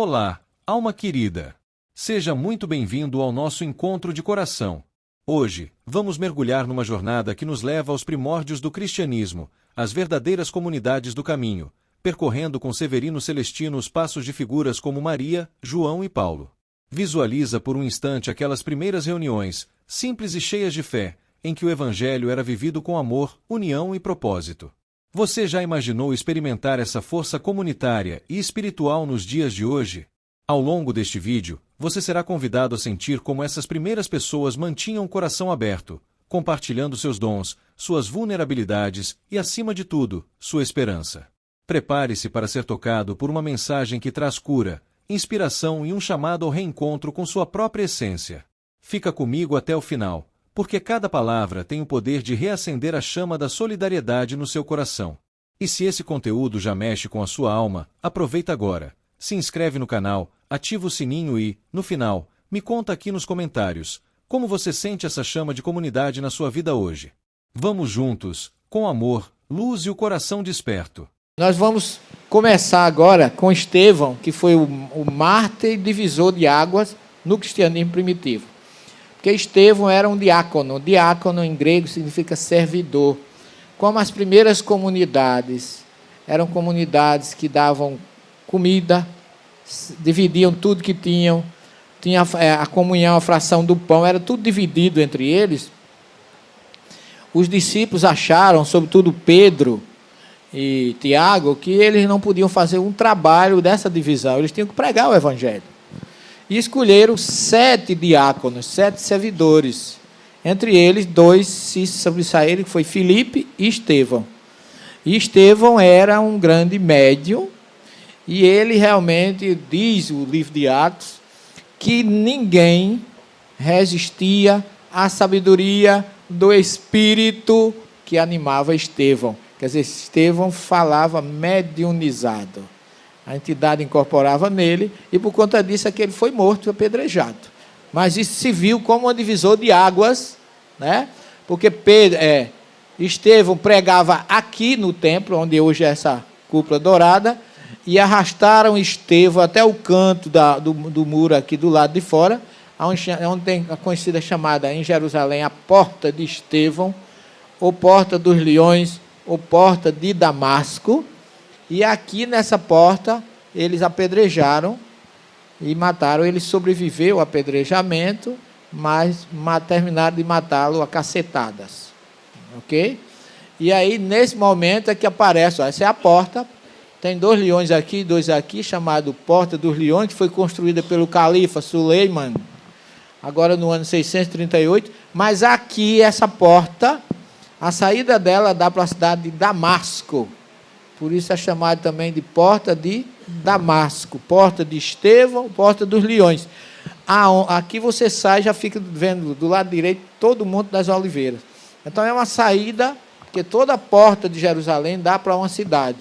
Olá, alma querida. Seja muito bem-vindo ao nosso encontro de coração. Hoje, vamos mergulhar numa jornada que nos leva aos primórdios do cristianismo, às verdadeiras comunidades do caminho, percorrendo com Severino Celestino os passos de figuras como Maria, João e Paulo. Visualiza por um instante aquelas primeiras reuniões, simples e cheias de fé, em que o Evangelho era vivido com amor, união e propósito. Você já imaginou experimentar essa força comunitária e espiritual nos dias de hoje? Ao longo deste vídeo, você será convidado a sentir como essas primeiras pessoas mantinham o coração aberto, compartilhando seus dons, suas vulnerabilidades e, acima de tudo, sua esperança. Prepare-se para ser tocado por uma mensagem que traz cura, inspiração e um chamado ao reencontro com sua própria essência. Fica comigo até o final, porque cada palavra tem o poder de reacender a chama da solidariedade no seu coração. E se esse conteúdo já mexe com a sua alma, aproveita agora, se inscreve no canal, ativa o sininho e, no final, me conta aqui nos comentários, como você sente essa chama de comunidade na sua vida hoje. Vamos juntos, com amor, luz e o coração desperto. Nós vamos começar agora com Estevão, que foi o mártir divisor de águas no cristianismo primitivo. Porque Estevão era um diácono. Diácono em grego significa servidor. Como as primeiras comunidades eram comunidades que davam comida, dividiam tudo que tinham, tinha a comunhão, a fração do pão, era tudo dividido entre eles. Os discípulos acharam, sobretudo Pedro e Tiago, que eles não podiam fazer um trabalho dessa divisão, eles tinham que pregar o Evangelho. E escolheram 7 diáconos, 7 servidores. Entre eles, 2 se sobressaíram, que foi Filipe e Estevão. E Estevão era um grande médium, e ele realmente, diz o livro de Atos, que ninguém resistia à sabedoria do Espírito que animava Estevão. Quer dizer, Estevão falava mediunizado. A entidade incorporava nele, e por conta disso é que ele foi morto e apedrejado. Mas isso se viu como um divisor de águas, né? Porque Estevão pregava aqui no templo, onde hoje é essa cúpula dourada, e arrastaram Estevão até o canto do muro aqui do lado de fora, onde tem a conhecida chamada em Jerusalém a Porta de Estevão, ou Porta dos Leões, ou Porta de Damasco. E aqui nessa porta, eles apedrejaram e mataram. Ele sobreviveu ao apedrejamento, mas terminaram de matá-lo a cacetadas. Ok? E aí, nesse momento, é que aparece, essa é a porta, tem 2 leões aqui, 2 aqui, chamado Porta dos Leões, que foi construída pelo califa Suleiman, agora no ano 638, mas aqui, essa porta, a saída dela dá para a cidade de Damasco. Por isso é chamado também de Porta de Damasco, Porta de Estevão, Porta dos Leões. Aqui você sai, já fica vendo do lado direito todo o Monte das Oliveiras. Então é uma saída, porque toda a porta de Jerusalém dá para uma cidade.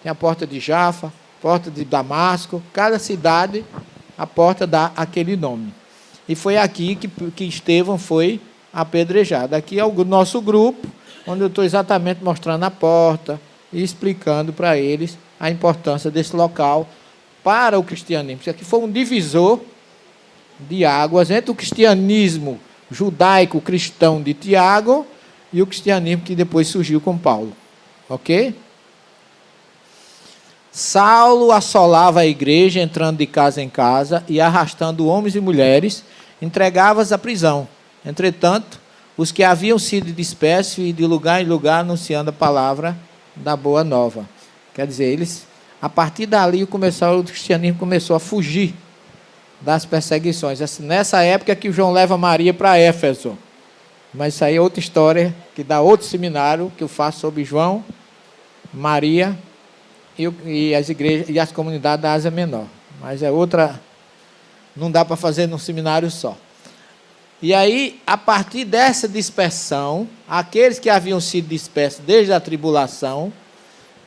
Tem a Porta de Jafa, Porta de Damasco, cada cidade, a porta dá aquele nome. E foi aqui que Estevão foi apedrejado. Aqui é o nosso grupo, onde eu estou exatamente mostrando a porta, e explicando para eles a importância desse local para o cristianismo. Isso aqui foi um divisor de águas entre o cristianismo judaico-cristão de Tiago e o cristianismo que depois surgiu com Paulo. Ok? Saulo assolava a igreja, entrando de casa em casa e arrastando homens e mulheres, entregava-os à prisão. Entretanto, os que haviam sido dispersos e de lugar em lugar anunciando a palavra da boa nova. Quer dizer, a partir dali o cristianismo começou a fugir das perseguições. Nessa época que João leva Maria para Éfeso. Mas isso aí é outra história, que dá outro seminário que eu faço sobre João, Maria e as igrejas e as comunidades da Ásia Menor. Mas é outra, não dá para fazer num seminário só. E aí, a partir dessa dispersão, aqueles que haviam sido dispersos desde a tribulação,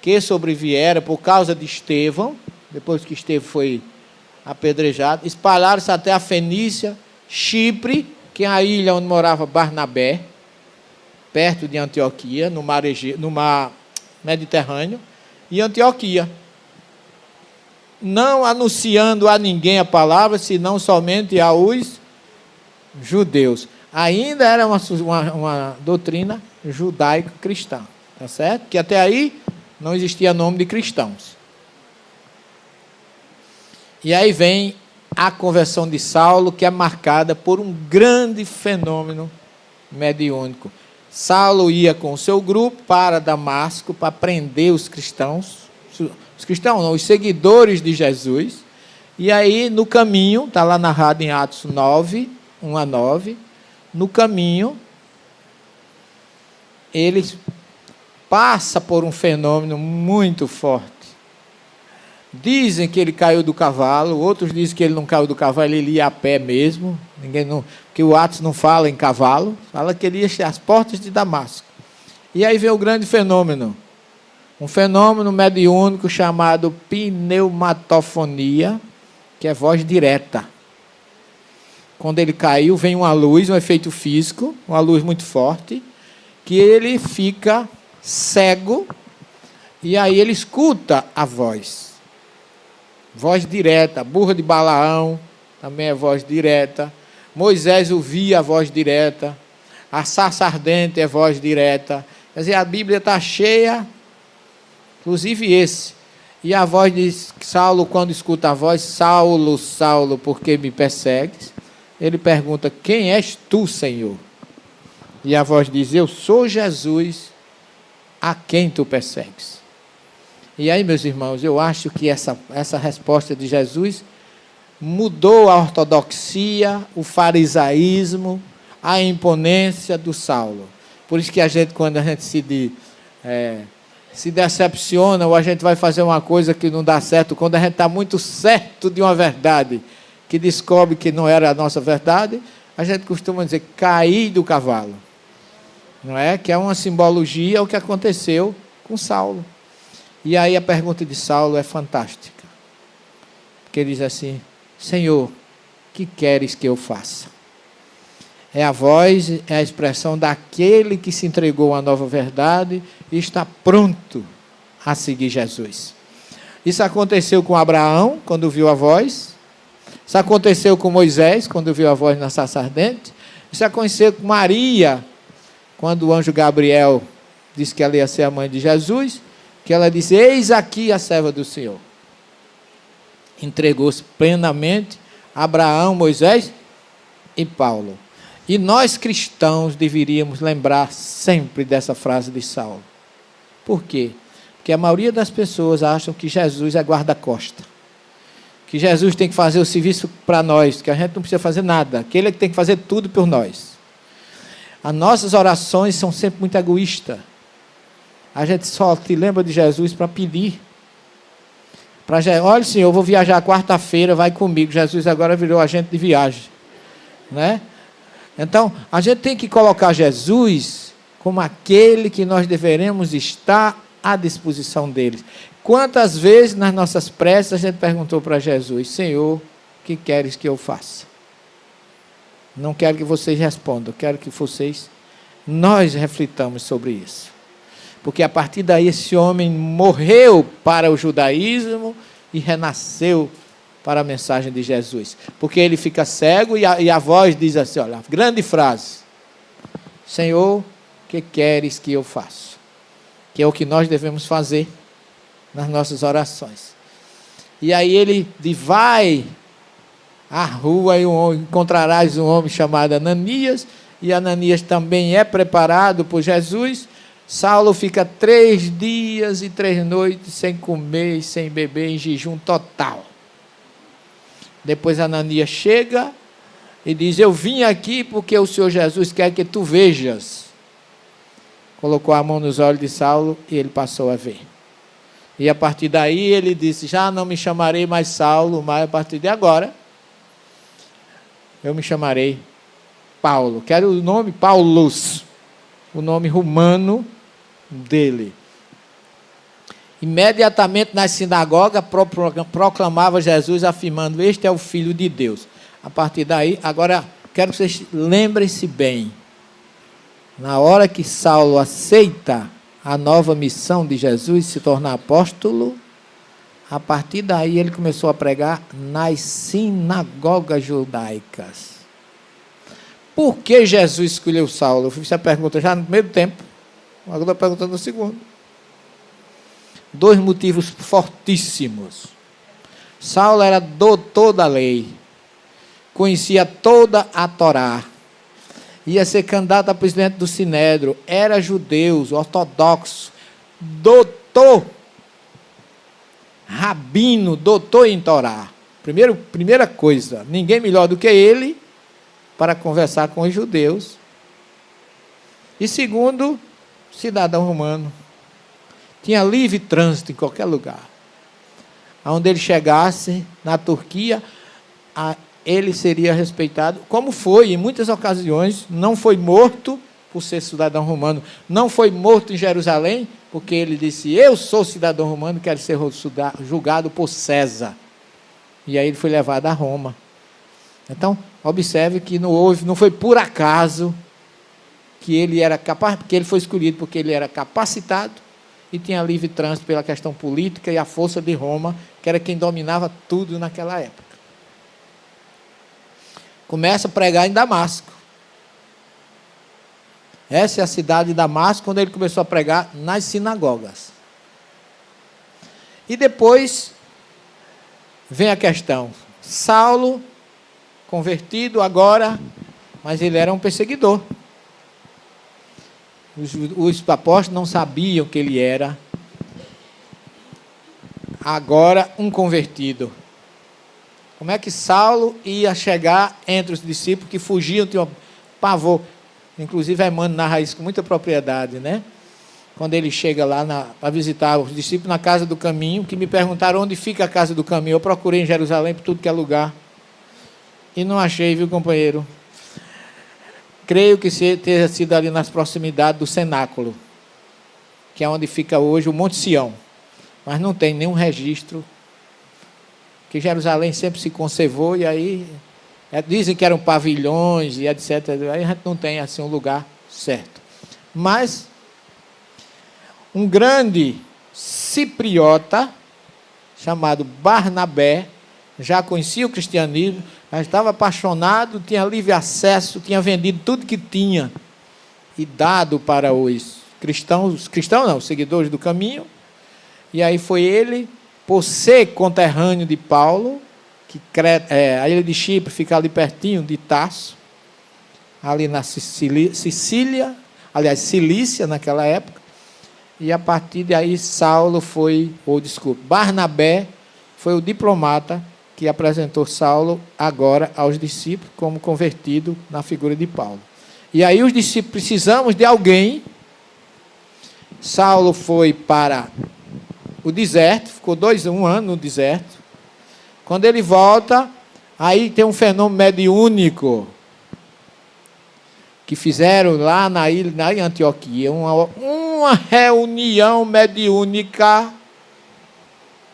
que sobrevieram por causa de Estevão, depois que Estevão foi apedrejado, espalharam-se até a Fenícia, Chipre, que é a ilha onde morava Barnabé, perto de Antioquia, no mar Mediterrâneo, e Antioquia. não anunciando a ninguém a palavra, senão somente aos judeus. Ainda era uma doutrina judaico-cristã, tá certo? Que até aí não existia nome de cristãos. E aí vem a conversão de Saulo, que é marcada por um grande fenômeno mediúnico. Saulo ia com o seu grupo para Damasco para prender os cristãos não, os seguidores de Jesus. E aí no caminho, está lá narrado em Atos 9, 1 a 9, no caminho ele passa por um fenômeno muito forte. Dizem que ele caiu do cavalo, outros dizem que ele não caiu do cavalo, ele ia a pé mesmo, porque o Atos não fala em cavalo, fala que ele ia às portas de Damasco. E aí vem o grande fenômeno, um fenômeno mediúnico chamado pneumatofonia, que é voz direta. Quando ele caiu, vem uma luz, um efeito físico, uma luz muito forte, que ele fica cego, e aí ele escuta a voz. Voz direta, burra de Balaão, também é voz direta. Moisés ouvia a voz direta. A sarça ardente é voz direta. Quer dizer, a Bíblia está cheia, inclusive esse. E a voz de Saulo, quando escuta a voz, Saulo, Saulo, por que me persegues? Ele pergunta, quem és tu, Senhor? E a voz diz, eu sou Jesus, a quem tu persegues. E aí, meus irmãos, eu acho que essa resposta de Jesus mudou a ortodoxia, o farisaísmo, a imponência do Saulo. Por isso que quando a gente se decepciona, ou a gente vai fazer uma coisa que não dá certo, quando a gente está muito certo de uma verdade, que descobre que não era a nossa verdade, a gente costuma dizer, cair do cavalo. Não é? Que é uma simbologia ao que aconteceu com Saulo. E aí a pergunta de Saulo é fantástica. Porque ele diz assim, Senhor, que queres que eu faça? É a voz, é a expressão daquele que se entregou à nova verdade e está pronto a seguir Jesus. Isso aconteceu com Abraão, quando viu a voz. Isso aconteceu com Moisés, quando viu a voz na sarça ardente. Isso aconteceu com Maria, quando o anjo Gabriel disse que ela ia ser a mãe de Jesus, que ela disse, eis aqui a serva do Senhor. Entregou-se plenamente a Abraão, Moisés e Paulo. E nós cristãos deveríamos lembrar sempre dessa frase de Saulo. Por quê? Porque a maioria das pessoas acham que Jesus é guarda-costa. Que Jesus tem que fazer o serviço para nós, que a gente não precisa fazer nada, que ele é que tem que fazer tudo por nós. As nossas orações são sempre muito egoístas. A gente só te lembra de Jesus para pedir. Olha, Senhor, eu vou viajar quarta-feira, vai comigo. Jesus agora virou agente de viagem. Né? Então, a gente tem que colocar Jesus como aquele que nós deveremos estar à disposição dele. Quantas vezes nas nossas preces a gente perguntou para Jesus, Senhor, o que queres que eu faça? Não quero que vocês respondam, quero que nós reflitamos sobre isso. Porque a partir daí esse homem morreu para o judaísmo e renasceu para a mensagem de Jesus. Porque ele fica cego e a voz diz assim, olha, grande frase. Senhor, o que queres que eu faça? Que é o que nós devemos fazer nas nossas orações. E aí ele diz, vai à rua e encontrarás um homem chamado Ananias, e Ananias também é preparado por Jesus. Saulo fica 3 dias e 3 noites sem comer e sem beber, em jejum total. Depois Ananias chega e diz, eu vim aqui porque o Senhor Jesus quer que tu vejas. Colocou a mão nos olhos de Saulo e ele passou a ver. E a partir daí ele disse, já não me chamarei mais Saulo, mas a partir de agora eu me chamarei Paulo. Quero o nome Paulus, o nome romano dele. Imediatamente na sinagoga proclamava Jesus afirmando, este é o Filho de Deus. A partir daí, agora quero que vocês lembrem-se bem, na hora que Saulo aceita a nova missão de Jesus, se tornar apóstolo, A partir daí ele começou a pregar nas sinagogas judaicas. Por que Jesus escolheu Saulo? Eu fiz essa pergunta já no primeiro tempo, agora estou perguntando no segundo. 2 motivos fortíssimos. Saulo era doutor da lei, conhecia toda a Torá, ia ser candidato a presidente do Sinédrio, era judeu, ortodoxo, doutor, rabino, doutor em Torá. Primeira coisa, ninguém melhor do que ele para conversar com os judeus. E segundo, cidadão romano. Tinha livre trânsito em qualquer lugar. Aonde ele chegasse, na Turquia, ele seria respeitado, como foi em muitas ocasiões. Não foi morto por ser cidadão romano, não foi morto em Jerusalém, porque ele disse: eu sou cidadão romano, quero ser julgado por César. E aí ele foi levado a Roma. Então, observe que não foi por acaso que ele era capaz, porque ele foi escolhido porque ele era capacitado e tinha livre trânsito pela questão política e a força de Roma, que era quem dominava tudo naquela época. Começa a pregar em Damasco. Essa é a cidade de Damasco, quando ele começou a pregar nas sinagogas. E depois vem a questão. Saulo, convertido agora, mas ele era um perseguidor. Os apóstolos não sabiam que ele era agora um convertido. Como é que Saulo ia chegar entre os discípulos que fugiam, tinham pavor? Inclusive, Emmanuel narra isso com muita propriedade, né? Quando ele chega lá para visitar os discípulos na casa do caminho, que me perguntaram onde fica a casa do caminho. Eu procurei em Jerusalém por tudo que é lugar e não achei, viu, companheiro? Creio que tenha sido ali nas proximidades do cenáculo, que é onde fica hoje o Monte Sião, mas não tem nenhum registro, que Jerusalém sempre se conservou, e aí dizem que eram pavilhões e etc. Aí a gente não tem assim um lugar certo. Mas um grande cipriota, chamado Barnabé, já conhecia o cristianismo, já estava apaixonado, tinha livre acesso, tinha vendido tudo que tinha e dado para os cristãos não, os seguidores do caminho. E aí foi ele, por ser conterrâneo de Paulo, a ilha de Chipre fica ali pertinho de Tarso, ali na Cilícia naquela época, e a partir daí Barnabé foi o diplomata que apresentou Saulo agora aos discípulos como convertido na figura de Paulo. E aí os discípulos: precisamos de alguém. Saulo foi para o deserto, ficou 1 ano no deserto. Quando ele volta, aí tem um fenômeno mediúnico que fizeram lá na ilha, em Antioquia, uma reunião mediúnica.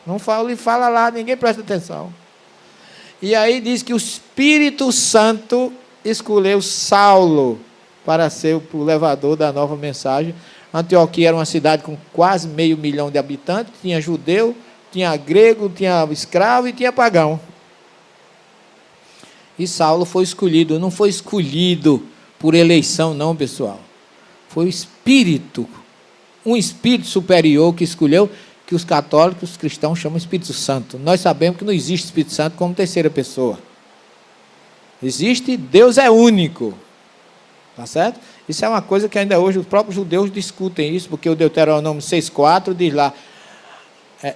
Não fala lá, ninguém presta atenção. E aí diz que o Espírito Santo escolheu Saulo para ser o levador da nova mensagem. Antioquia era uma cidade com quase 500 mil de habitantes, tinha judeu, tinha grego, tinha escravo e tinha pagão. E Saulo foi escolhido. Não foi escolhido por eleição, não, pessoal. Foi o Espírito, um Espírito superior que escolheu, que os católicos, os cristãos chamam Espírito Santo. Nós sabemos que não existe Espírito Santo como terceira pessoa. Existe, Deus é único. Tá certo? Isso é uma coisa que ainda hoje os próprios judeus discutem isso, porque o Deuteronômio 6,4 diz lá: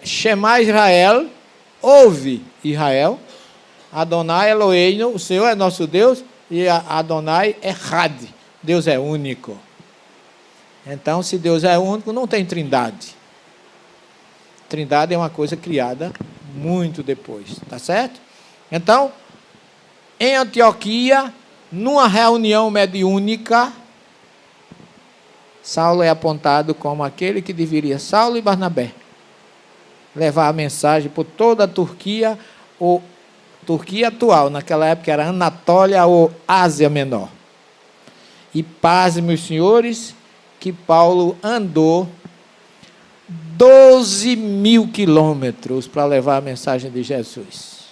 Shema Israel, ouve Israel, Adonai Eloheinu, o Senhor é nosso Deus, e Adonai Echad, Deus é único. Então, se Deus é único, não tem trindade. Trindade é uma coisa criada muito depois, tá certo? Então, em Antioquia, numa reunião mediúnica, Saulo é apontado como aquele que deveria, Saulo e Barnabé, levar a mensagem por toda a Turquia, ou Turquia atual, naquela época era Anatólia ou Ásia Menor. E pasme, meus senhores, que Paulo andou 12 mil quilômetros para levar a mensagem de Jesus.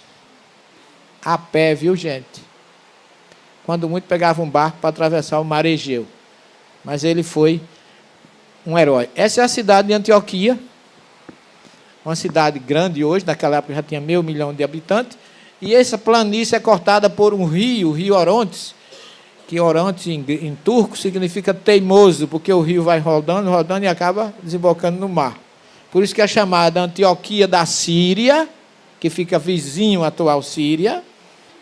A pé, viu, gente? Quando muito pegava um barco para atravessar o mar Egeu. Mas ele foi um herói. Essa é a cidade de Antioquia. Uma cidade grande hoje, naquela época já tinha 500 mil de habitantes. E essa planície é cortada por um rio, o rio Orontes, que Orontes em turco significa teimoso, porque o rio vai rodando, rodando e acaba desembocando no mar. Por isso que é chamada Antioquia da Síria, que fica vizinho à atual Síria,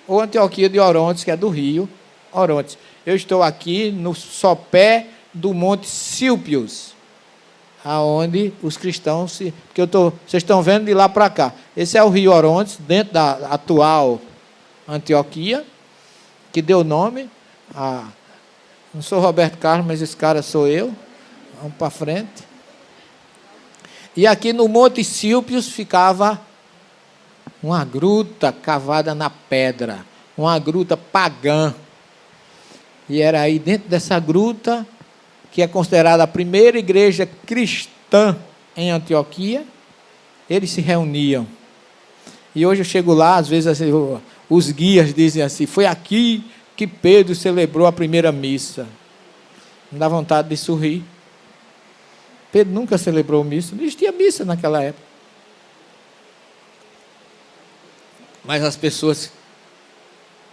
ou Antioquia de Orontes, que é do rio Orontes. Eu estou aqui no sopé do Monte Silpios, aonde os cristãos porque vocês estão vendo de lá para cá. Esse é o rio Orontes, dentro da atual Antioquia, que deu nome a... Não sou Roberto Carlos, mas esse cara sou eu. Vamos para frente. E aqui no Monte Silpios ficava uma gruta cavada na pedra, uma gruta pagã. E era aí dentro dessa gruta, que é considerada a primeira igreja cristã em Antioquia, eles se reuniam. E hoje eu chego lá, às vezes assim, os guias dizem assim, foi aqui que Pedro celebrou a primeira missa. Não dá vontade de sorrir. Pedro nunca celebrou missa, não existia missa naquela época. Mas as pessoas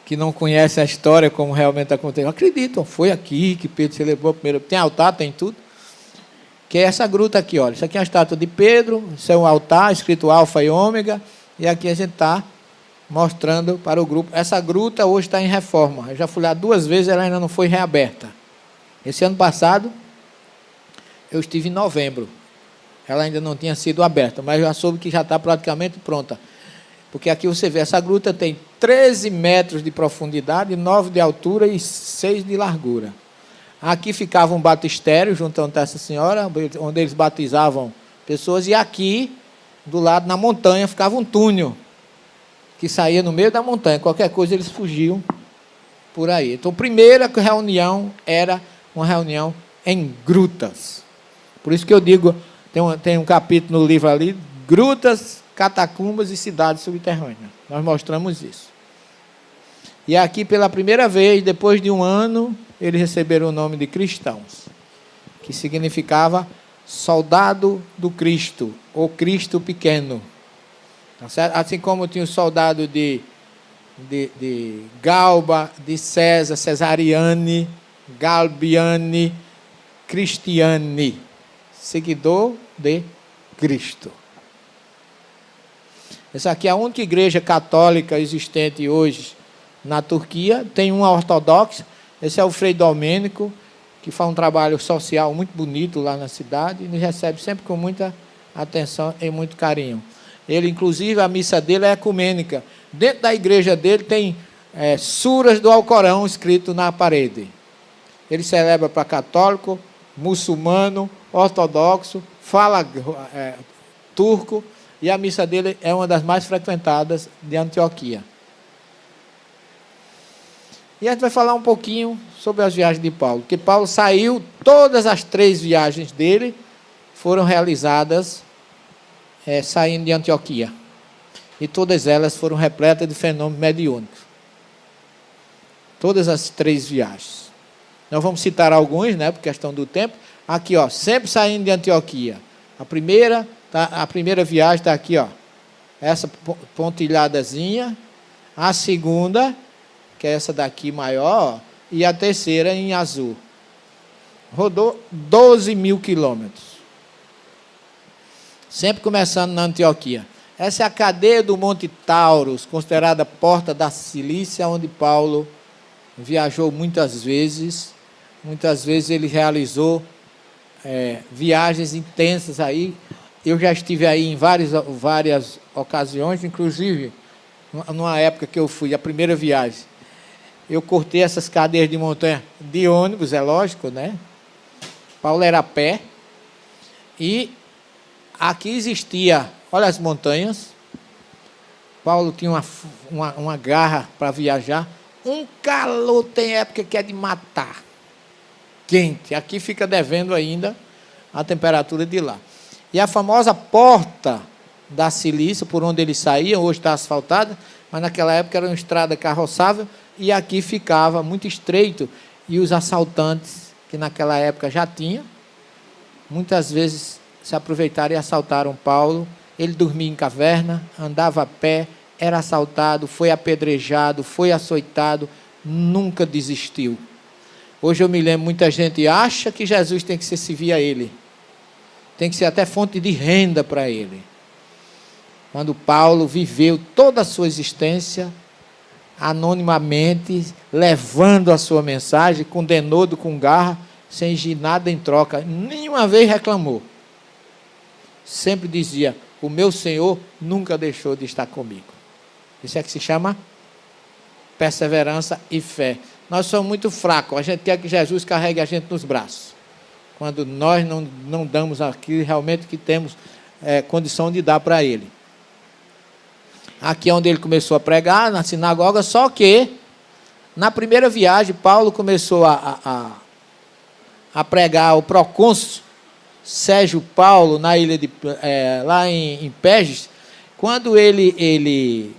que não conhecem a história como realmente aconteceu, acreditam, foi aqui que Pedro celebrou a primeira. Tem altar, tem tudo. Que é essa gruta aqui, olha. Isso aqui é uma estátua de Pedro, isso é um altar escrito Alfa e Ômega, e aqui a gente está mostrando para o grupo. Essa gruta hoje está em reforma. Eu já fui lá 2 vezes, ela ainda não foi reaberta. Esse ano passado, eu estive em novembro. Ela ainda não tinha sido aberta, mas já soube que já está praticamente pronta. Porque aqui você vê, essa gruta tem 13 metros de profundidade, 9 de altura e 6 de largura. Aqui ficava um batistério, junto a essa senhora, onde eles batizavam pessoas, e aqui, do lado, na montanha, ficava um túnel, que saía no meio da montanha. Qualquer coisa, eles fugiam por aí. Então, a primeira reunião era uma reunião em grutas. Por isso que eu digo, tem um capítulo no livro ali, Grutas, Catacumbas e Cidades Subterrâneas. Nós mostramos isso. E aqui, pela primeira vez, depois de 1 ano, eles receberam o nome de cristãos, que significava soldado do Cristo, ou Cristo pequeno. Tá certo? Assim como tinha o soldado de Galba, de César, Cesariane, Galbiane, Cristiane, seguidor de Cristo. Essa aqui é a única igreja católica existente hoje na Turquia. Tem uma ortodoxa. Esse é o Frei Domênico, que faz um trabalho social muito bonito lá na cidade e nos recebe sempre com muita atenção e muito carinho. Ele, inclusive, a missa dele é ecumênica. Dentro da igreja dele tem suras do Alcorão escrito na parede. Ele celebra para católico, muçulmano, ortodoxo, fala turco, e a missa dele é uma das mais frequentadas de Antioquia. E a gente vai falar um pouquinho sobre as viagens de Paulo, porque Paulo saiu, todas as 3 viagens dele foram realizadas saindo de Antioquia. E todas elas foram repletas de fenômenos mediúnicos. Todas as 3 viagens. Nós vamos citar alguns, né, por questão do tempo. Aqui, ó, sempre saindo de Antioquia. A primeira viagem está aqui, ó, essa pontilhadazinha. A segunda, que é essa daqui maior, ó, e a terceira em azul. Rodou 12 mil quilômetros. Sempre começando na Antioquia. Essa é a cadeia do Monte Taurus, considerada porta da Cilícia, onde Paulo viajou muitas vezes. Muitas vezes ele realizou viagens intensas aí. Eu já estive aí em várias ocasiões, inclusive, numa época que eu fui, a primeira viagem, eu cortei essas cadeias de montanha de ônibus, é lógico, né? Paulo era a pé. E aqui existia, olha as montanhas. Paulo tinha uma garra para viajar. Um calor, tem época que é de matar. Quente. Aqui fica devendo ainda a temperatura de lá. E a famosa porta da Cilícia, por onde eles saíam, hoje está asfaltada, mas naquela época era uma estrada carroçável, e aqui ficava muito estreito, e os assaltantes, que naquela época já tinham, muitas vezes se aproveitaram e assaltaram Paulo. Ele dormia em caverna, andava a pé, era assaltado, foi apedrejado, foi açoitado, nunca desistiu. Hoje eu me lembro, muita gente acha que Jesus tem que ser servir a ele. Tem que ser até fonte de renda para ele. Quando Paulo viveu toda a sua existência, anonimamente, levando a sua mensagem, com denodo, com garra, sem exigir nada em troca. Nenhuma vez reclamou. Sempre dizia, o meu Senhor nunca deixou de estar comigo. Isso é que se chama perseverança e fé. Nós somos muito fracos, a gente quer que Jesus carregue a gente nos braços, quando nós não damos aquilo realmente que temos condição de dar para Ele. Aqui é onde ele começou a pregar, na sinagoga, só que, na primeira viagem, Paulo começou a pregar o procônsul Sérgio Paulo, na ilha lá em Perges. Quando ele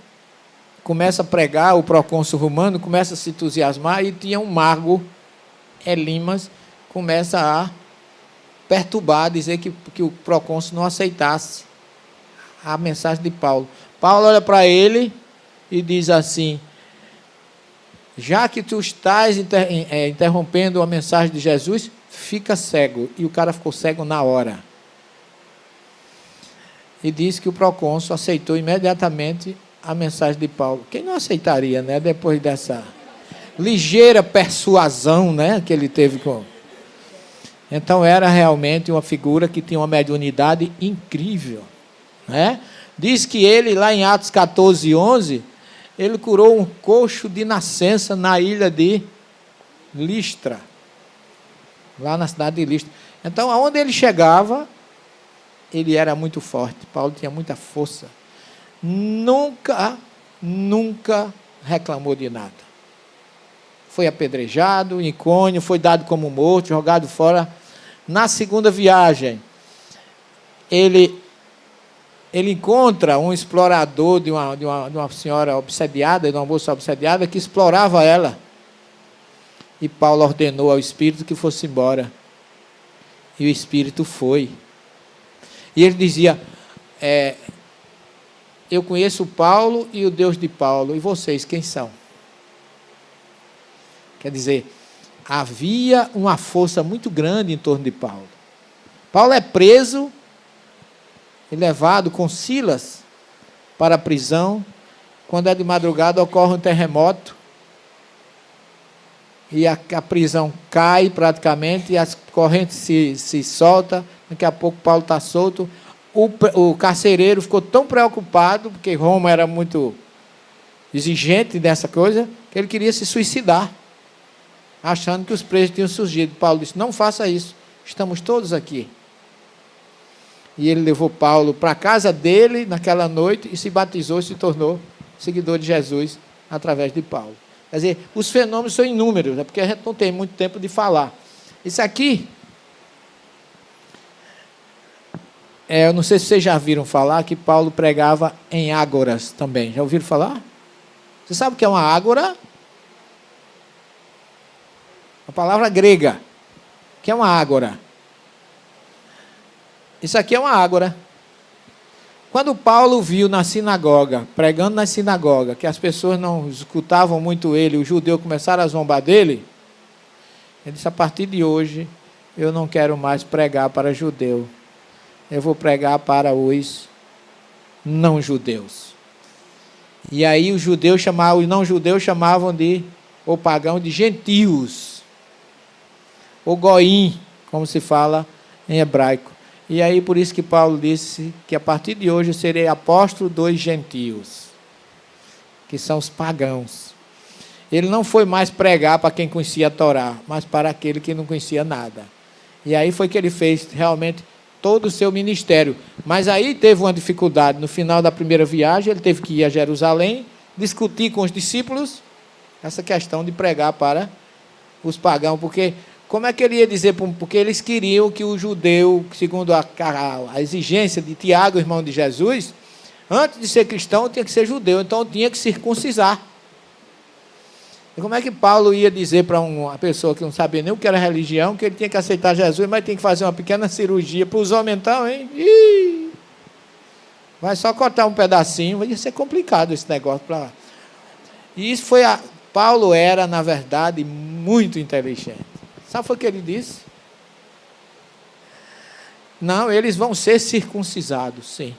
começa a pregar, o procônsul romano começa a se entusiasmar, e tinha um mago, Elimas, começa a perturbar, dizer que o procônsul não aceitasse a mensagem de Paulo. Paulo olha para ele e diz assim, já que tu estás interrompendo a mensagem de Jesus, fica cego. E o cara ficou cego na hora. E diz que o procônsul aceitou imediatamente a mensagem de Paulo. Quem não aceitaria, né? Depois dessa ligeira persuasão, né, que ele teve com... Então era realmente uma figura que tinha uma mediunidade incrível, né? Diz que ele, lá em Atos 14:11, ele curou um coxo de nascença na ilha de Listra, lá na cidade de Listra. Então, aonde ele chegava, ele era muito forte. Paulo tinha muita força. Nunca reclamou de nada. Foi apedrejado, Icônio, foi dado como morto, jogado fora. Na segunda viagem, ele encontra um explorador de uma senhora obsediada, de uma moça obsediada, que explorava ela. E Paulo ordenou ao Espírito que fosse embora. E o Espírito foi. E ele dizia, eu conheço Paulo e o Deus de Paulo, e vocês quem são? Quer dizer, havia uma força muito grande em torno de Paulo. Paulo é preso e levado com Silas para a prisão. Quando é de madrugada, ocorre um terremoto, e a prisão cai praticamente, e as correntes se soltam. Daqui a pouco Paulo está solto. O carcereiro ficou tão preocupado, porque Roma era muito exigente dessa coisa, que ele queria se suicidar, achando que os presos tinham surgido. Paulo disse, não faça isso, estamos todos aqui. E ele levou Paulo para a casa dele naquela noite e se batizou e se tornou seguidor de Jesus através de Paulo. Quer dizer, os fenômenos são inúmeros, é porque a gente não tem muito tempo de falar. Isso aqui, eu não sei se vocês já viram falar que Paulo pregava em ágoras também. Já ouviram falar? Você sabe o que é uma ágora? A palavra grega. O que é uma ágora? Isso aqui é uma ágora. Quando Paulo viu na sinagoga, pregando na sinagoga, que as pessoas não escutavam muito ele, os judeus começaram a zombar dele, ele disse, a partir de hoje, eu não quero mais pregar para judeu, eu vou pregar para os não-judeus. E aí os não-judeus chamavam ou pagão de gentios, ou goim, como se fala em hebraico. E aí, por isso que Paulo disse que a partir de hoje eu serei apóstolo dos gentios, que são os pagãos. Ele não foi mais pregar para quem conhecia a Torá, mas para aquele que não conhecia nada. E aí foi que ele fez realmente todo o seu ministério. Mas aí teve uma dificuldade. No final da primeira viagem, ele teve que ir a Jerusalém, discutir com os discípulos essa questão de pregar para os pagãos, porque Como é que ele ia dizer? Porque eles queriam que o judeu, segundo a exigência de Tiago, irmão de Jesus, antes de ser cristão, tinha que ser judeu, então tinha que circuncisar. E como é que Paulo ia dizer para uma pessoa que não sabia nem o que era religião, que ele tinha que aceitar Jesus, mas tinha que fazer uma pequena cirurgia para os homens então, hein? Ih, vai só cortar um pedacinho, vai ser complicado esse negócio. E isso foi Paulo era, na verdade, muito inteligente. Sabe o que ele disse? Não, eles vão ser circuncisados, sim,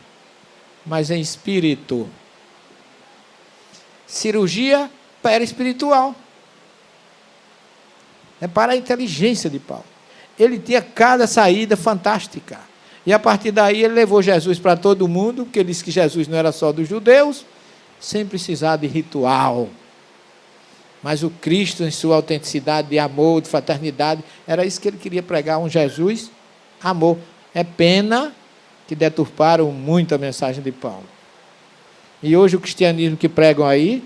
mas em espírito. Cirurgia perespiritual. É para a inteligência de Paulo. Ele tinha cada saída fantástica. E a partir daí ele levou Jesus para todo mundo, porque ele disse que Jesus não era só dos judeus, sem precisar de ritual. Mas o Cristo, em sua autenticidade de amor, de fraternidade, era isso que ele queria pregar, um Jesus amor. É pena que deturparam muito a mensagem de Paulo. E hoje o cristianismo que pregam aí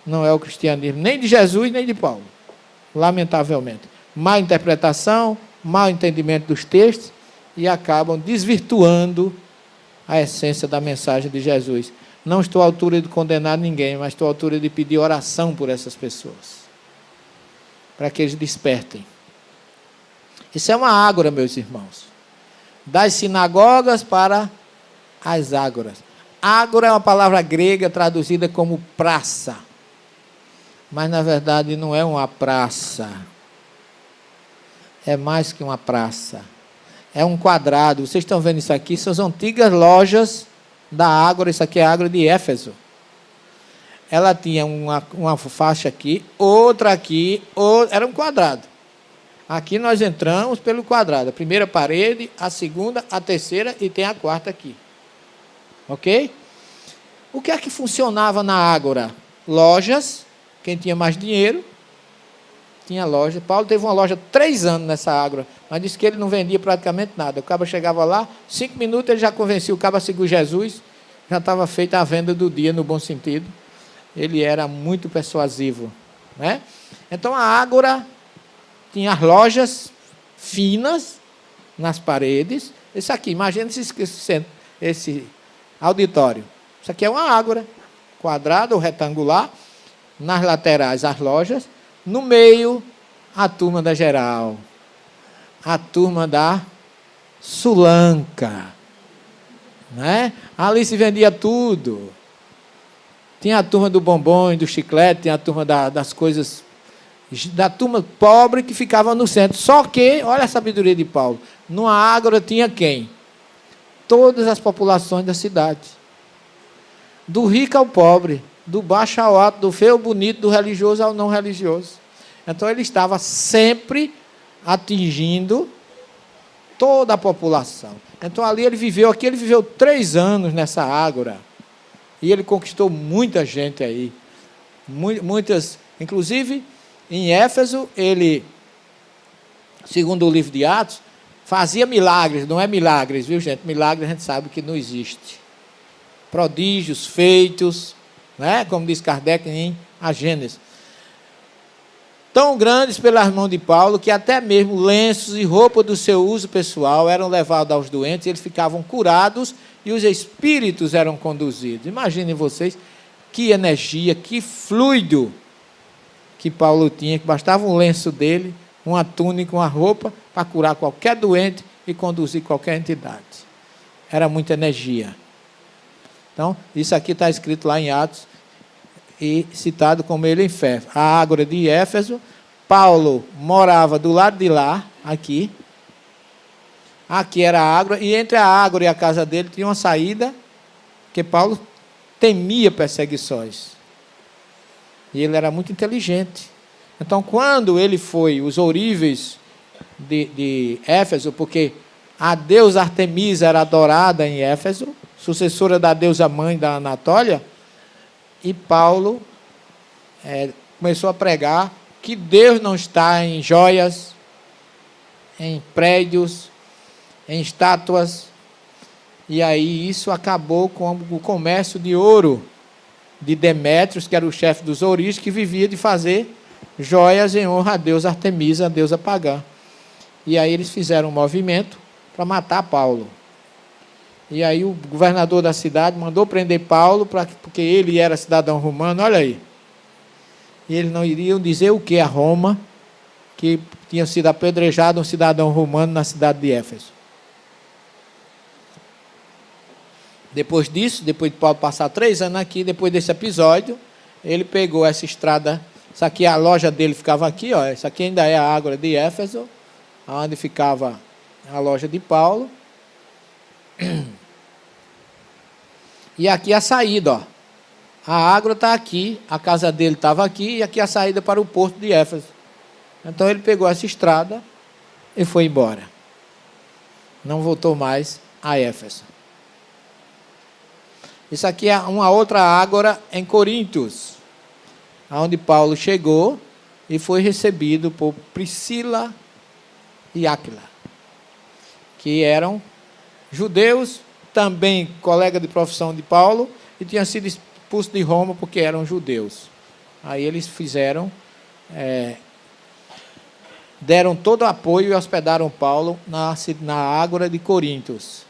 não é o cristianismo nem de Jesus nem de Paulo, lamentavelmente. Má interpretação, mau entendimento dos textos e acabam desvirtuando a essência da mensagem de Jesus. Não estou à altura de condenar ninguém, mas estou à altura de pedir oração por essas pessoas, para que eles despertem. Isso é uma ágora, meus irmãos. Das sinagogas para as ágoras. Ágora é uma palavra grega traduzida como praça. Mas, na verdade, não é uma praça. É mais que uma praça. É um quadrado. Vocês estão vendo isso aqui? São as antigas lojas da Ágora. Isso aqui é a Ágora de Éfeso. Ela tinha uma faixa aqui, outra aqui, era um quadrado. Aqui nós entramos pelo quadrado. A primeira parede, a segunda, a terceira e tem a quarta aqui. Ok? O que é que funcionava na Ágora? Lojas. Quem tinha mais dinheiro, tinha loja. Paulo teve uma loja 3 anos nessa Ágora, mas disse que ele não vendia praticamente nada. O cabo chegava lá, 5 minutos ele já convencia o cabo a seguir Jesus, já estava feita a venda do dia, no bom sentido. Ele era muito persuasivo, né? Então a Ágora tinha as lojas finas nas paredes. Isso aqui, imagina esse auditório. Isso aqui é uma Ágora, quadrada ou retangular. Nas laterais as lojas, no meio a turma da geral, a turma da sulanca, né? Ali se vendia tudo. Tinha a turma do bombom e do chiclete, tinha a turma das coisas, da turma pobre que ficava no centro. Só que, olha a sabedoria de Paulo, numa Ágora tinha quem? Todas as populações da cidade, do rico ao pobre, do baixo ao alto, do feio ao bonito, do religioso ao não religioso. Então ele estava sempre atingindo toda a população. Então ali ele viveu 3 anos nessa Ágora. E ele conquistou muita gente aí. Muitas, inclusive em Éfeso, ele, segundo o livro de Atos, fazia milagres. Não é milagres, viu gente? Milagres a gente sabe que não existe. Prodígios feitos, né? Como diz Kardec em A Gênesis, tão grandes pelas mãos de Paulo, que até mesmo lenços e roupas do seu uso pessoal eram levados aos doentes, e eles ficavam curados, e os espíritos eram conduzidos. Imaginem vocês, que energia, que fluido que Paulo tinha, que bastava um lenço dele, uma túnica, uma roupa, para curar qualquer doente e conduzir qualquer entidade. Era muita energia. Então, isso aqui está escrito lá em Atos e citado como ele em fé. A Ágora de Éfeso, Paulo morava do lado de lá, aqui. Aqui era a Ágora, e entre a Ágora e a casa dele tinha uma saída, porque Paulo temia perseguições. E ele era muito inteligente. Então, quando ele foi, os ouríveis de Éfeso, porque a deusa Artemisa era adorada em Éfeso, sucessora da deusa mãe da Anatólia, e Paulo começou a pregar que Deus não está em joias, em prédios, em estátuas, e aí isso acabou com o comércio de ouro de Demétrios, que era o chefe dos ouristas, que vivia de fazer joias em honra a Deus Artemisa, a deusa pagã. E aí eles fizeram um movimento para matar Paulo. E aí o governador da cidade mandou prender Paulo, porque ele era cidadão romano, olha aí. E eles não iriam dizer o que a Roma, que tinha sido apedrejado um cidadão romano na cidade de Éfeso. Depois disso, depois de Paulo passar 3 anos aqui, depois desse episódio, ele pegou essa estrada, isso aqui, a loja dele ficava aqui, ó, isso aqui ainda é a Ágora de Éfeso, onde ficava a loja de Paulo. E aqui a saída, ó. A Ágora está aqui, a casa dele estava aqui, e aqui a saída para o porto de Éfeso. Então ele pegou essa estrada e foi embora. Não voltou mais a Éfeso. Isso aqui é uma outra Ágora em Corintos, onde Paulo chegou e foi recebido por Priscila e Áquila, que eram judeus, também colega de profissão de Paulo, e tinham sido expulsos de Roma porque eram judeus. Aí eles fizeram, deram todo o apoio e hospedaram Paulo na Ágora de Corintos.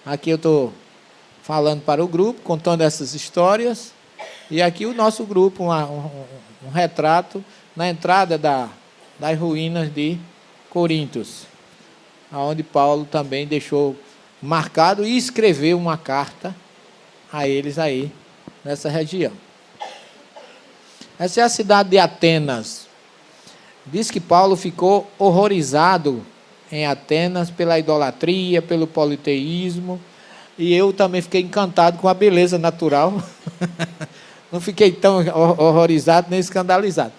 Aqui eu estou falando para o grupo, contando essas histórias, e aqui o nosso grupo, um retrato na entrada das ruínas de Corintos, onde Paulo também deixou marcado e escreveu uma carta a eles aí, nessa região. Essa é a cidade de Atenas. Diz que Paulo ficou horrorizado em Atenas pela idolatria, pelo politeísmo, e eu também fiquei encantado com a beleza natural. Não fiquei tão horrorizado nem escandalizado.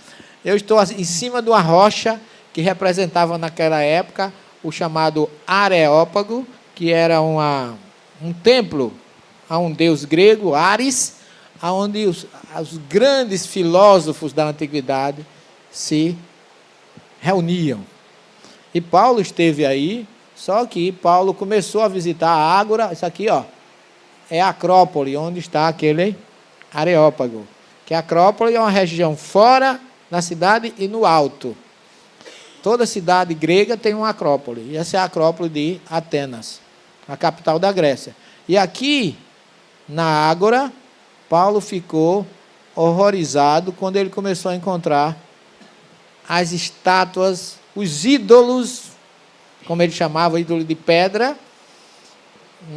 Eu estou em cima de uma rocha que representava naquela época o chamado Areópago, que era um templo a um deus grego, Ares, onde os grandes filósofos da antiguidade se reuniam. E Paulo esteve aí, só que Paulo começou a visitar a Ágora, isso aqui, ó, é a Acrópole, onde está aquele Areópago. Que a Acrópole é uma região fora da cidade e no alto. Toda cidade grega tem uma Acrópole, e essa é a Acrópole de Atenas, a capital da Grécia. E aqui, na Ágora, Paulo ficou horrorizado quando ele começou a encontrar as estátuas, os ídolos, como ele chamava, ídolo de pedra,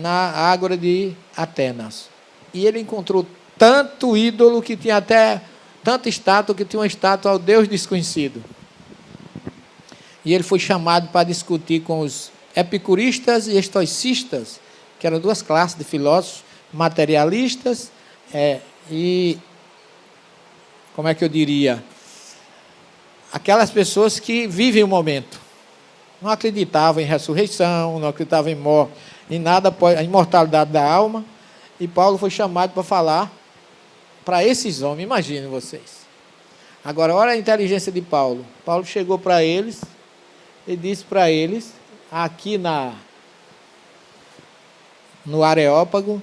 na Ágora de Atenas. E ele encontrou tanto ídolo que tinha até tanta estátua que tinha uma estátua ao Deus desconhecido. E ele foi chamado para discutir com os epicuristas e estoicistas, que eram duas classes de filósofos, materialistas e, como é que eu diria, aquelas pessoas que vivem o momento. Não acreditavam em ressurreição, não acreditavam em nada, a imortalidade da alma. E Paulo foi chamado para falar para esses homens, imaginem vocês. Agora, olha a inteligência de Paulo. Paulo chegou para eles e disse para eles, aqui no Areópago,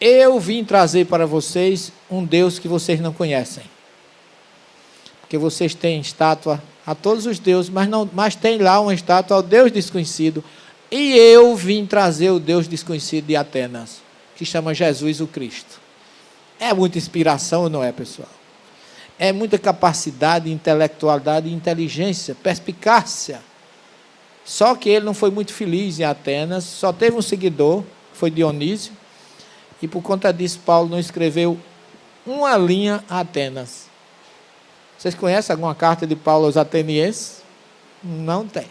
eu vim trazer para vocês um Deus que vocês não conhecem. Porque vocês têm estátua a todos os deuses, mas tem lá uma estátua ao Deus desconhecido. E eu vim trazer o Deus desconhecido de Atenas, que chama Jesus o Cristo. É muita inspiração, não é, pessoal? É muita capacidade, intelectualidade, inteligência, perspicácia. Só que ele não foi muito feliz em Atenas, só teve um seguidor, que foi Dionísio, e por conta disso Paulo não escreveu uma linha a Atenas. Vocês conhecem alguma carta de Paulo aos atenienses? Não tem.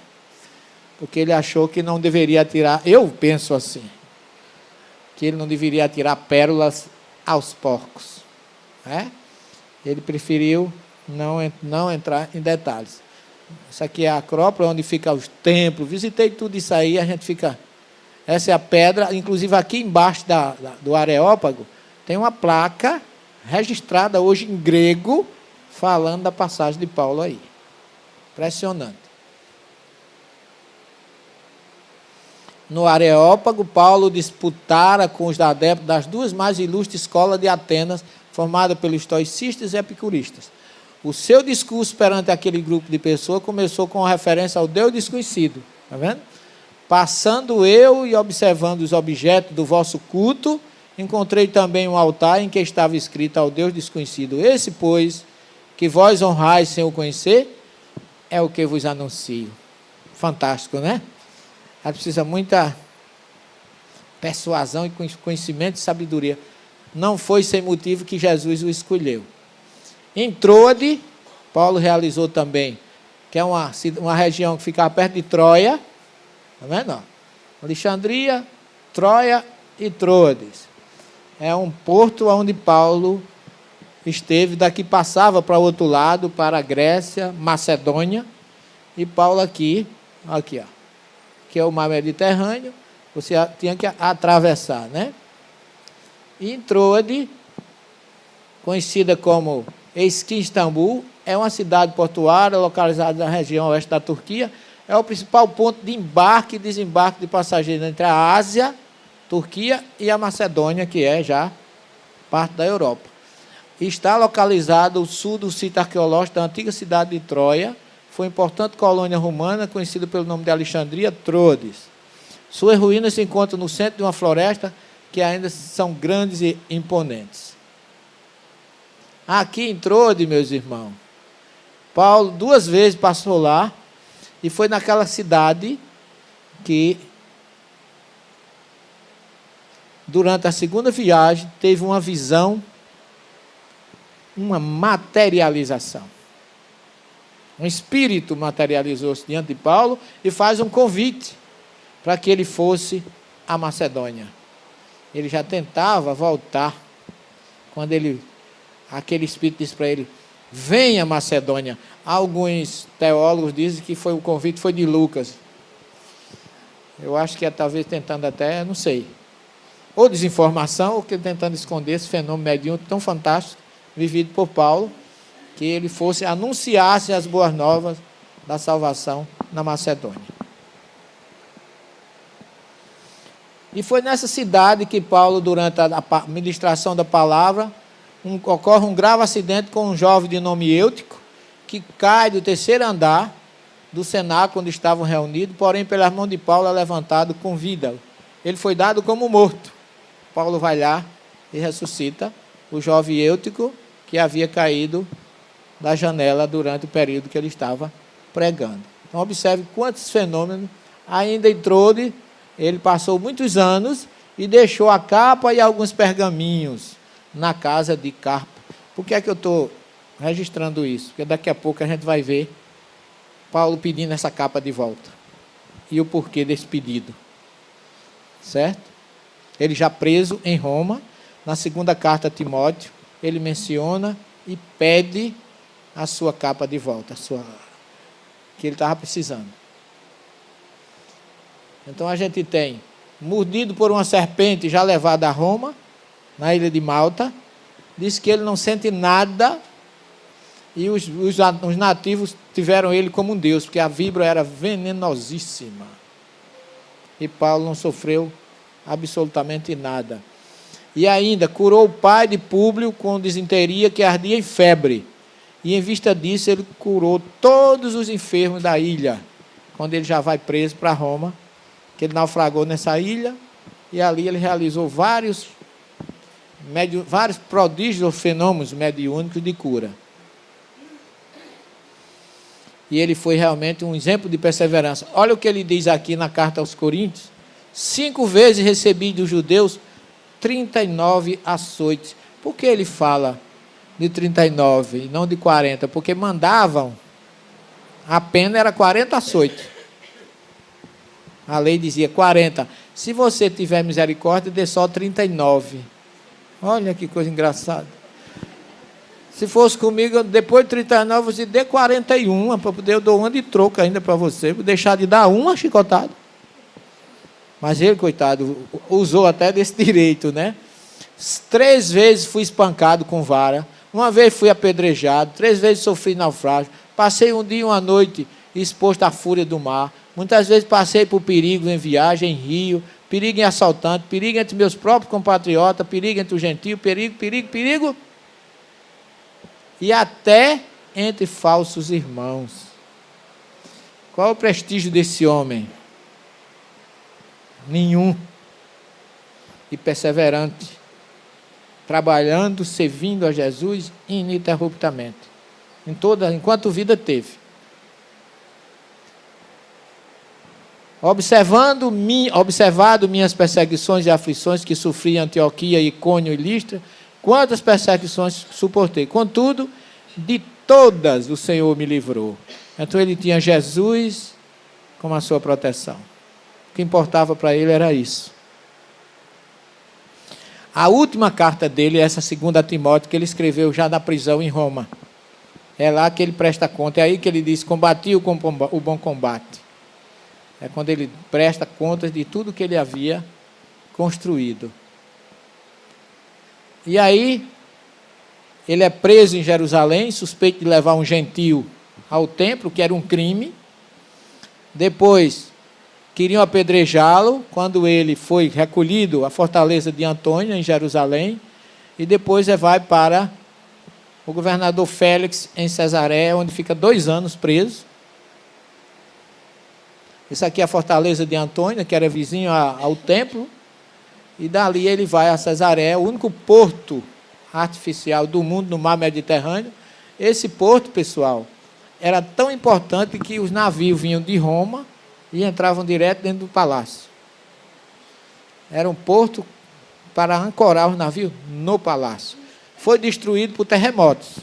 Porque ele achou que não deveria atirar, eu penso assim, que ele não deveria atirar pérolas aos porcos. Ele preferiu não entrar em detalhes. Isso aqui é a Acrópole, onde ficam os templos. Visitei tudo isso aí, a gente fica... Essa é a pedra, inclusive aqui embaixo do Areópago, tem uma placa registrada hoje em grego, falando da passagem de Paulo aí. Impressionante. No Areópago, Paulo disputara com os adeptos das duas mais ilustres escolas de Atenas, formada pelos estoicistas e epicuristas. O seu discurso perante aquele grupo de pessoas começou com referência ao Deus desconhecido. Está vendo? Passando eu e observando os objetos do vosso culto, encontrei também um altar em que estava escrito ao Deus desconhecido. Esse, pois, que vós honrais sem o conhecer, é o que vos anuncio. Fantástico, né? Ela precisa muita persuasão e conhecimento e sabedoria. Não foi sem motivo que Jesus o escolheu. Em Troade, Paulo realizou também, que é uma região que fica perto de Troia. Está vendo? Alexandria, Troia e Troades. É um porto onde Paulo esteve, daqui passava para o outro lado, para a Grécia, Macedônia, e Paulo aqui, ó, que é o mar Mediterrâneo, você tinha que atravessar, né? E em Troade, conhecida como Istambul, é uma cidade portuária localizada na região oeste da Turquia, é o principal ponto de embarque e desembarque de passageiros entre a Ásia, Turquia e a Macedônia, que é já parte da Europa. Está localizado ao sul do sítio arqueológico da antiga cidade de Troia, foi importante colônia romana, conhecida pelo nome de Alexandria, Troades. Suas ruínas se encontram no centro de uma floresta que ainda são grandes e imponentes. Aqui em Troade, meus irmãos, Paulo 2 vezes passou lá, e foi naquela cidade que, durante a segunda viagem, teve uma visão, uma materialização. Um espírito materializou-se diante de Paulo e faz um convite para que ele fosse à Macedônia. Ele já tentava voltar, quando aquele espírito disse para ele: venha à Macedônia. Alguns teólogos dizem que o convite foi de Lucas. Eu acho que é talvez tentando até, não sei, ou desinformação, ou que tentando esconder esse fenômeno mediúnico tão fantástico, vivido por Paulo, que ele fosse anunciasse as boas novas da salvação na Macedônia. E foi nessa cidade que Paulo, durante a ministração da palavra, ocorre um grave acidente com um jovem de nome Eutico, que cai do 3º andar do cenáculo onde estavam reunidos, porém, pelas mãos de Paulo, é levantado com vida. Ele foi dado como morto. Paulo vai lá e ressuscita o jovem Eutico, que havia caído da janela durante o período que ele estava pregando. Então, observe quantos fenômenos. Ainda em Troade, ele passou muitos anos e deixou a capa e alguns pergaminhos na casa de Carpo. Por que é que eu estou registrando isso? Porque daqui a pouco a gente vai ver Paulo pedindo essa capa de volta. E o porquê desse pedido. Certo? Ele já preso em Roma, na segunda carta a Timóteo, ele menciona e pede a sua capa de volta, que ele estava precisando. Então a gente tem mordido por uma serpente, já levado a Roma, na ilha de Malta, diz que ele não sente nada, e os nativos tiveram ele como um deus, porque a víbora era venenosíssima. E Paulo não sofreu absolutamente nada. E ainda curou o pai de Públio com disenteria que ardia em febre. E em vista disso, ele curou todos os enfermos da ilha, quando ele já vai preso para Roma, que ele naufragou nessa ilha, e ali ele realizou vários prodígios ou fenômenos mediúnicos de cura. E ele foi realmente um exemplo de perseverança. Olha o que ele diz aqui na carta aos Coríntios: 5 vezes recebi dos judeus 39 açoites. Por que ele fala de 39 e não de 40? Porque mandavam, a pena era 40 açoites. A lei dizia 40. Se você tiver misericórdia, dê só 39. Olha que coisa engraçada. Se fosse comigo, depois de 39, você dê 41, para poder eu dou uma de troco ainda para você, vou deixar de dar uma chicotada. Mas ele, coitado, usou até desse direito, né? 3 vezes fui espancado com vara, uma vez fui apedrejado, 3 vezes sofri naufrágio, passei um dia e uma noite exposto à fúria do mar, muitas vezes passei por perigos em viagem, em rio, perigo em assaltante, perigo entre meus próprios compatriotas, perigo entre o gentio, perigo, e até entre falsos irmãos. Qual é o prestígio desse homem? Nenhum. E perseverante, trabalhando, servindo a Jesus ininterruptamente, enquanto vida teve. Observado minhas perseguições e aflições que sofri em Antioquia, Icônio e Listra, quantas perseguições suportei. Contudo, de todas o Senhor me livrou. Então ele tinha Jesus como a sua proteção. O que importava para ele era isso. A última carta dele é essa segunda a Timóteo, que ele escreveu já na prisão em Roma. É lá que ele presta conta. É aí que ele diz, combati o bom combate. É quando ele presta contas de tudo que ele havia construído. E aí, ele é preso em Jerusalém, suspeito de levar um gentio ao templo, que era um crime. Depois, queriam apedrejá-lo, quando ele foi recolhido à fortaleza de Antônia, em Jerusalém, e depois vai para o governador Félix, em Cesareia, onde fica 2 anos preso. Isso aqui é a fortaleza de Antônia, que era vizinho ao templo, e dali ele vai a Cesareia, o único porto artificial do mundo no mar Mediterrâneo. Esse porto, pessoal, era tão importante que os navios vinham de Roma e entravam direto dentro do palácio. Era um porto para ancorar os navios no palácio. Foi destruído por terremotos,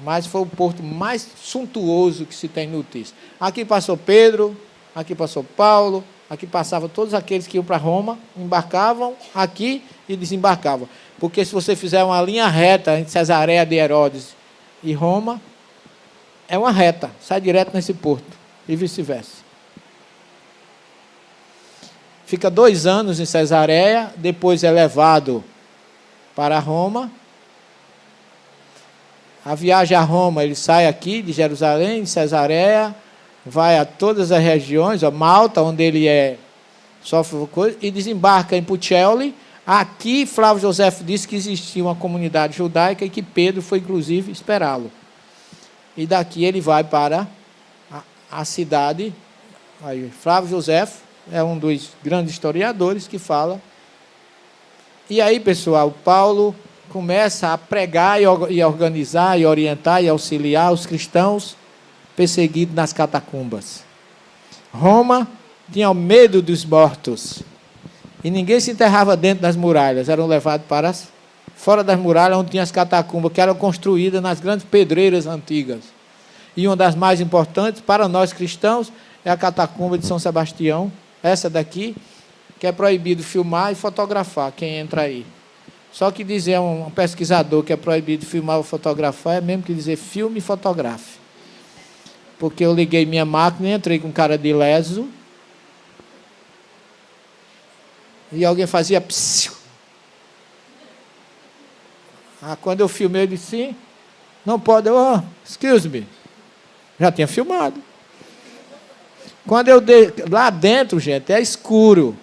mas foi o porto mais suntuoso que se tem notícia. Aqui passou Pedro, aqui passou Paulo, aqui passavam todos aqueles que iam para Roma, embarcavam aqui e desembarcavam. Porque se você fizer uma linha reta entre Cesareia de Herodes e Roma, é uma reta, sai direto nesse porto, e vice-versa. Fica 2 anos em Cesareia, depois é levado para Roma. A viagem a Roma, ele sai aqui de Jerusalém, de Cesareia, vai a todas as regiões, a Malta, onde ele sofre coisa, e desembarca em Puteoli. Aqui, Flávio Josefo disse que existia uma comunidade judaica e que Pedro foi, inclusive, esperá-lo. E daqui ele vai para a cidade. Aí, Flávio Josefo é um dos grandes historiadores que fala. E aí, pessoal, Paulo começa a pregar e organizar, e orientar e auxiliar os cristãos perseguidos nas catacumbas. Roma tinha medo dos mortos. E ninguém se enterrava dentro das muralhas. Eram levados para fora das muralhas, onde tinha as catacumbas, que eram construídas nas grandes pedreiras antigas. E uma das mais importantes para nós cristãos é a catacumba de São Sebastião, essa daqui, que é proibido filmar e fotografar quem entra aí. Só que dizer a um pesquisador que é proibido filmar ou fotografar é mesmo que dizer filme e fotografe. Porque eu liguei minha máquina e entrei com cara de leso, e alguém fazia psiu. Quando eu filmei, eu disse, sim, não pode, excuse me. Já tinha filmado. Quando eu dei, lá dentro, gente, é escuro.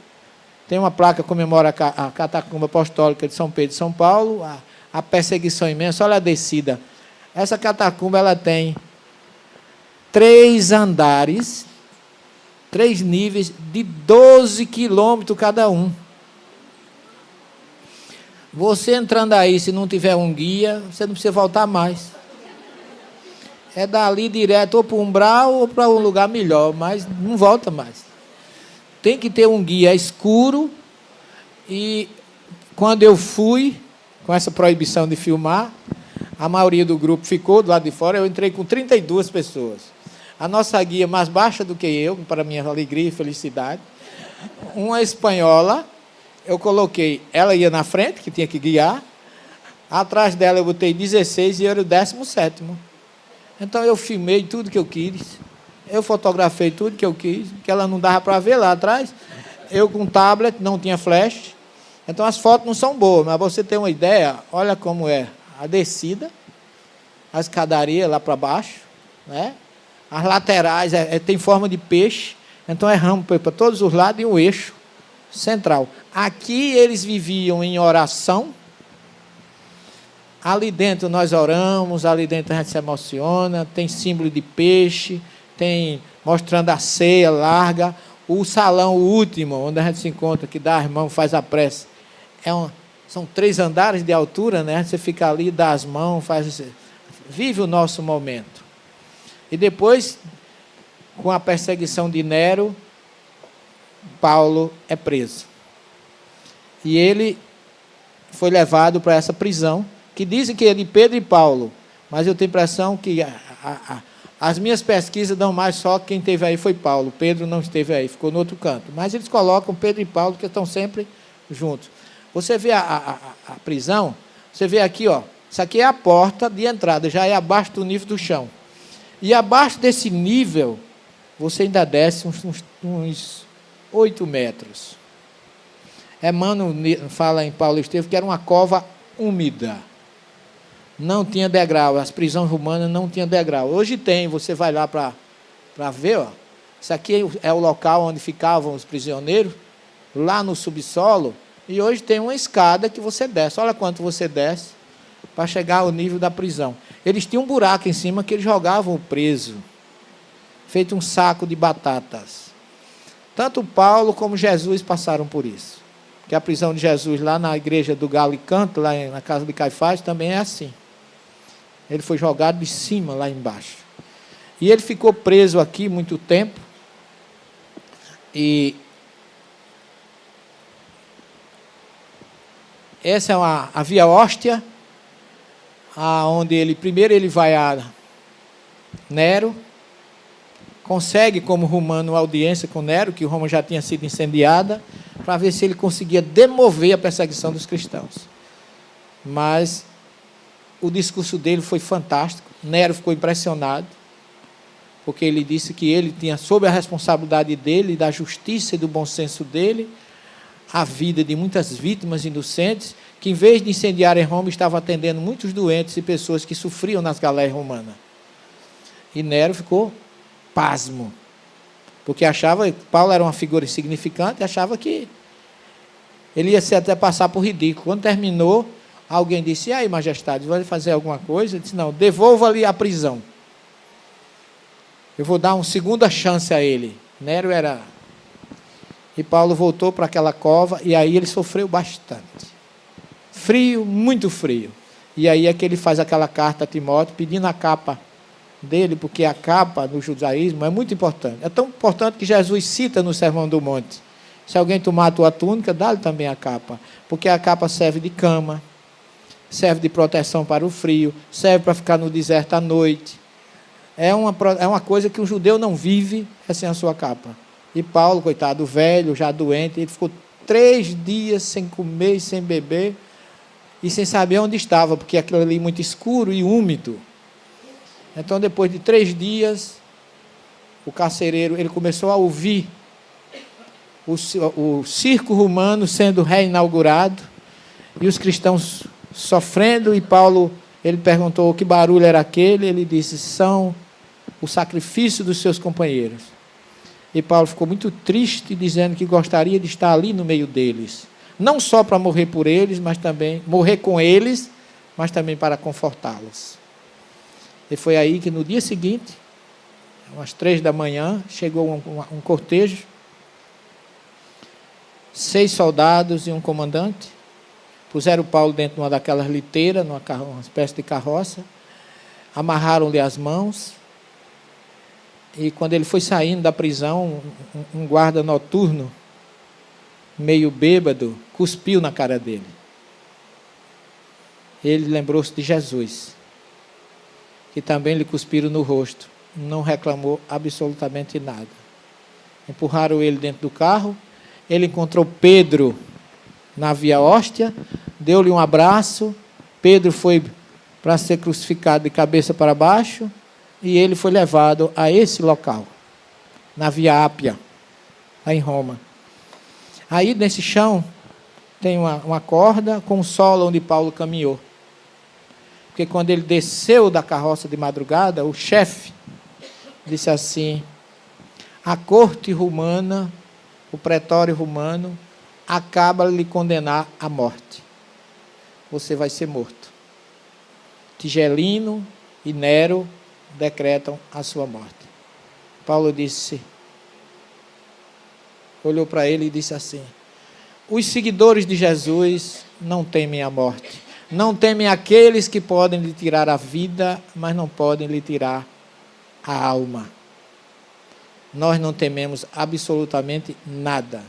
Tem uma placa que comemora a catacumba apostólica de São Pedro e São Paulo, a perseguição imensa, olha a descida. Essa catacumba, ela tem 3 andares, 3 níveis de 12 quilômetros cada um. Você entrando aí, se não tiver um guia, você não precisa voltar mais. É dali direto ou para o umbral ou para um lugar melhor, mas não volta mais. Tem que ter um guia escuro. E quando eu fui, com essa proibição de filmar, a maioria do grupo ficou do lado de fora, eu entrei com 32 pessoas. A nossa guia mais baixa do que eu, para minha alegria e felicidade, uma espanhola, eu coloquei, ela ia na frente, que tinha que guiar, atrás dela eu botei 16 e eu era o 17º. Então eu filmei tudo que eu quis, eu fotografei tudo que eu quis, que ela não dava para ver lá atrás. Eu com tablet, não tinha flash, então as fotos não são boas, mas você tem uma ideia, olha como é a descida, a escadaria lá para baixo, né? As laterais tem forma de peixe, então é ramo para todos os lados e um eixo central. Aqui eles viviam em oração, Ali dentro nós oramos, ali dentro a gente se emociona, tem símbolo de peixe, tem mostrando a ceia larga, o salão último, onde a gente se encontra, que dá as mãos, faz a prece. São 3 andares de altura, né? Você fica ali, dá as mãos, vive o nosso momento. E depois, com a perseguição de Nero, Paulo é preso. E ele foi levado para essa prisão, que dizem que é de Pedro e Paulo, mas eu tenho a impressão que as minhas pesquisas dão mais só quem esteve aí foi Paulo. Pedro não esteve aí, ficou no outro canto. Mas eles colocam Pedro e Paulo, que estão sempre juntos. Você vê a prisão, você vê aqui, ó, isso aqui é a porta de entrada, já é abaixo do nível do chão. E abaixo desse nível, você ainda desce uns 8 metros. Emmanuel fala em Paulo Estevam que era uma cova úmida. Não tinha degrau, as prisões romanas não tinham degrau. Hoje tem, você vai lá para ver, ó. Isso aqui é o local onde ficavam os prisioneiros, lá no subsolo, e hoje tem uma escada que você desce. Olha quanto você desce para chegar ao nível da prisão. Eles tinham um buraco em cima que eles jogavam o preso, feito um saco de batatas. Tanto Paulo como Jesus passaram por isso. Que a prisão de Jesus lá na igreja do Galo e Canto, lá na casa de Caifás, também é assim. Ele foi jogado de cima, lá embaixo. E ele ficou preso aqui muito tempo. E essa é a Via Óstia, onde primeiro ele vai a Nero, consegue como romano audiência com Nero, que Roma já tinha sido incendiada, para ver se ele conseguia demover a perseguição dos cristãos. Mas o discurso dele foi fantástico. Nero ficou impressionado, porque ele disse que ele tinha, sob a responsabilidade dele, da justiça e do bom senso dele, a vida de muitas vítimas inocentes, que em vez de incendiar em Roma, estava atendendo muitos doentes e pessoas que sofriam nas galérias romanas. E Nero ficou pasmo, porque achava que Paulo era uma figura insignificante, achava que ele ia até passar por ridículo. Quando terminou, alguém disse: e aí, majestade, vai fazer alguma coisa? Ele disse: não, devolva-lhe a prisão. Eu vou dar uma segunda chance a ele. Nero era... E Paulo voltou para aquela cova, e aí ele sofreu bastante. Frio, muito frio. E aí é que ele faz aquela carta a Timóteo, pedindo a capa dele, porque a capa do judaísmo é muito importante. É tão importante que Jesus cita no Sermão do Monte: se alguém tomar a tua túnica, dá-lhe também a capa. Porque a capa serve de cama, serve de proteção para o frio, serve para ficar no deserto à noite. É uma coisa que o judeu não vive sem a sua capa. E Paulo, coitado, velho, já doente, ele ficou 3 dias sem comer e sem beber, e sem saber onde estava, porque aquilo ali muito escuro e úmido. Então, depois de 3 dias, o carcereiro, ele começou a ouvir o circo romano sendo reinaugurado, e os cristãos sofrendo, e Paulo, ele perguntou que barulho era aquele, ele disse: são o sacrifício dos seus companheiros. E Paulo ficou muito triste, dizendo que gostaria de estar ali no meio deles, não só para morrer por eles, mas também morrer com eles, mas também para confortá-los. E foi aí que no dia seguinte, às 3 da manhã, chegou um cortejo, 6 soldados e um comandante, puseram Paulo dentro de uma daquelas liteiras, uma espécie de carroça, amarraram-lhe as mãos, e quando ele foi saindo da prisão, um guarda noturno, meio bêbado, cuspiu na cara dele. Ele lembrou-se de Jesus, que também lhe cuspiram no rosto. Não reclamou absolutamente nada. Empurraram ele dentro do carro. Ele encontrou Pedro na Via Óstia, deu-lhe um abraço. Pedro foi para ser crucificado de cabeça para baixo, e ele foi levado a esse local, na Via Ápia, lá em Roma. Aí, nesse chão, tem uma corda com o solo onde Paulo caminhou. Porque quando ele desceu da carroça de madrugada, o chefe disse assim: a corte romana, o pretório romano, acaba de lhe condenar à morte. Você vai ser morto. Tigelino e Nero decretam a sua morte. Paulo olhou para ele e disse assim: os seguidores de Jesus não temem a morte. Não temem aqueles que podem lhe tirar a vida, mas não podem lhe tirar a alma. Nós não tememos absolutamente nada.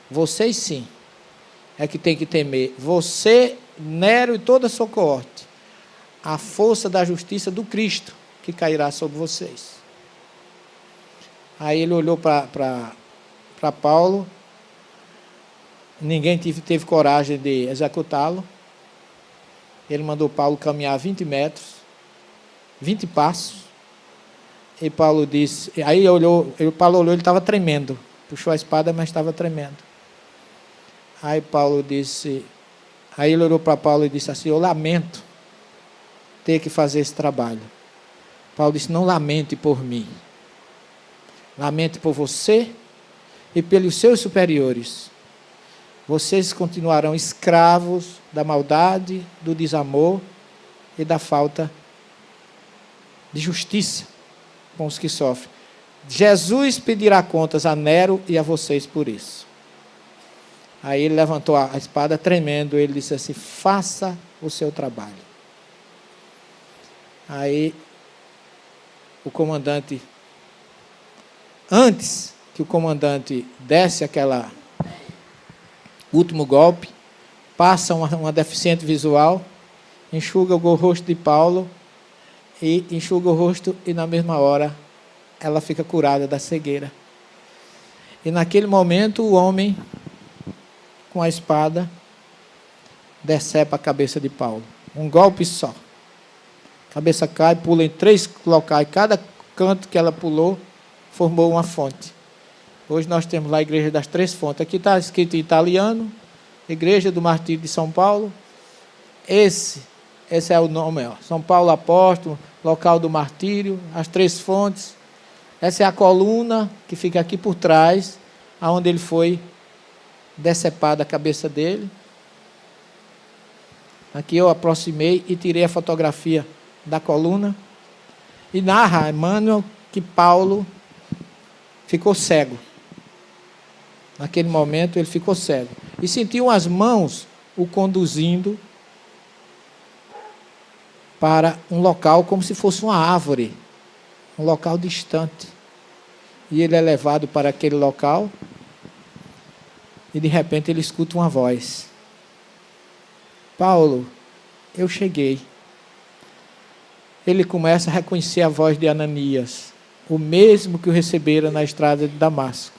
Vocês sim, é que tem que temer. Você, Nero e toda a sua coorte. A força da justiça do Cristo que cairá sobre vocês. Aí ele olhou para Paulo. Ninguém teve coragem de executá-lo. Ele mandou Paulo caminhar 20 metros, 20 passos. E Paulo disse... Aí Paulo olhou, ele estava tremendo. Puxou a espada, mas estava tremendo. Aí Paulo disse... Aí ele olhou para Paulo e disse assim: eu lamento ter que fazer esse trabalho. Paulo disse: não lamente por mim. Lamente por você e pelos seus superiores. Vocês continuarão escravos da maldade, do desamor e da falta de justiça com os que sofrem. Jesus pedirá contas a Nero e a vocês por isso. Aí ele levantou a espada tremendo, ele disse assim: faça o seu trabalho. Aí o comandante, antes que o comandante desse aquela último golpe, passa uma deficiente visual, enxuga o rosto de Paulo, e enxuga o rosto, e na mesma hora ela fica curada da cegueira. E naquele momento o homem, com a espada, decepa a cabeça de Paulo. Um golpe só. A cabeça cai, pula em 3 locais. Cada canto que ela pulou formou uma fonte. Hoje nós temos lá a Igreja das 3 Fontes. Aqui está escrito em italiano: Igreja do Martírio de São Paulo. Esse é o nome, ó. São Paulo Apóstolo, local do martírio, as 3 fontes. Essa é a coluna que fica aqui por trás, aonde ele foi decepada a cabeça dele. Aqui eu aproximei e tirei a fotografia da coluna. E narra Emmanuel que Paulo ficou cego. Naquele momento ele ficou cego. E sentiu as mãos o conduzindo para um local como se fosse uma árvore. Um local distante. E ele é levado para aquele local. E de repente ele escuta uma voz: Paulo, eu cheguei. Ele começa a reconhecer a voz de Ananias, o mesmo que o recebera na estrada de Damasco.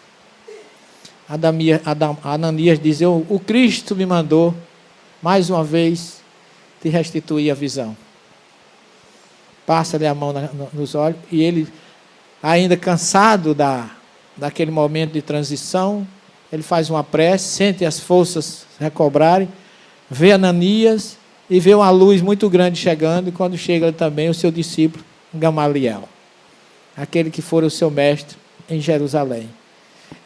Ananias diz: o Cristo me mandou mais uma vez te restituir a visão. Passa-lhe a mão nos olhos, e ele, ainda cansado daquele momento de transição, ele faz uma prece, sente as forças recobrarem, vê Ananias e vê uma luz muito grande chegando, e quando chega também o seu discípulo Gamaliel, aquele que fora o seu mestre em Jerusalém.